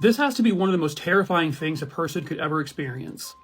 This has to be one of the most terrifying things a person could ever experience.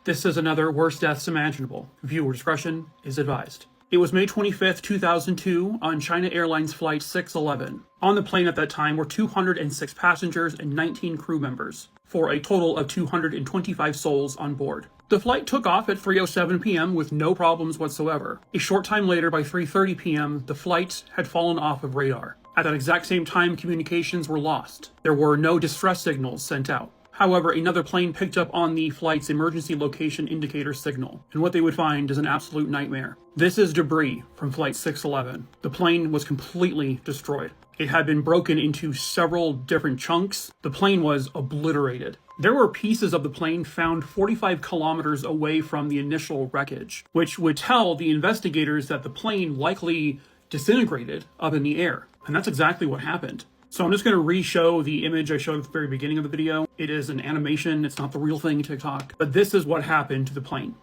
This is another worst deaths imaginable. Viewer discretion is advised. It was May 25th, 2002 on China Airlines Flight 611. On the plane at that time were 206 passengers and 19 crew members, for a total of 225 souls on board. The flight took off at 3:07 p.m. with no problems whatsoever. A short time later, by 3:30 p.m., the flight had fallen off of radar. At that exact same time, communications were lost. There were no distress signals sent out. However, another plane picked up on the flight's emergency location indicator signal, and what they would find is an absolute nightmare. This is debris from Flight 611. The plane was completely destroyed. It had been broken into several different chunks. The plane was obliterated. There were pieces of the plane found 45 kilometers away from the initial wreckage, which would tell the investigators that the plane likely disintegrated up in the air. And that's exactly what happened. So I'm just going to re-show the image I showed at the very beginning of the video. It is an animation, it's not the real thing, TikTok. But this is what happened to the plane.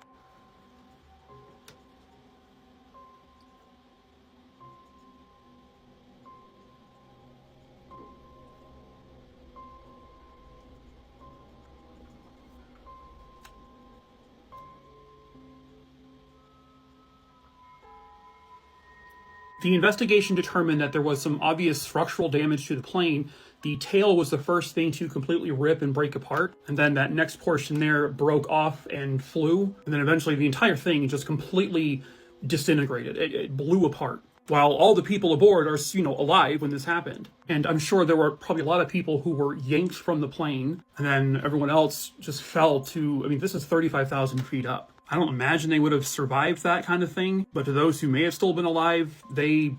The investigation determined that there was some obvious structural damage to the plane. The tail was the first thing to completely rip and break apart, and then that next portion there broke off and flew, and then eventually the entire thing just completely disintegrated. It blew apart. While all the people aboard are, alive when this happened. And I'm sure there were probably a lot of people who were yanked from the plane, and then everyone else just fell to, this is 35,000 feet up. I don't imagine they would have survived that kind of thing, but to those who may have still been alive, they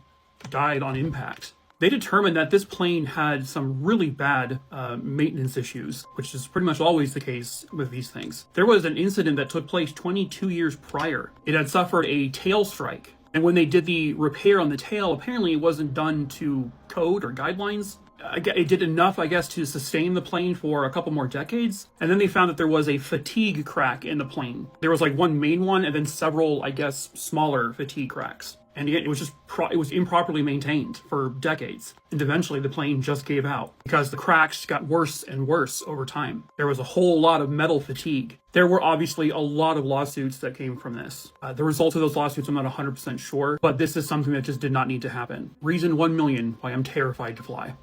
died on impact. They determined that this plane had some really bad maintenance issues, which is pretty much always the case with these things. There was an incident that took place 22 years prior. It had suffered a tail strike, and when they did the repair on the tail, apparently it wasn't done to code or guidelines. It did enough, to sustain the plane for a couple more decades. And then they found that there was a fatigue crack in the plane. There was one main one and then several, smaller fatigue cracks. And again, it was improperly maintained for decades. And eventually the plane just gave out because the cracks got worse and worse over time. There was a whole lot of metal fatigue. There were obviously a lot of lawsuits that came from this. The result of those lawsuits, I'm not 100% sure, but this is something that just did not need to happen. Reason 1 million why I'm terrified to fly.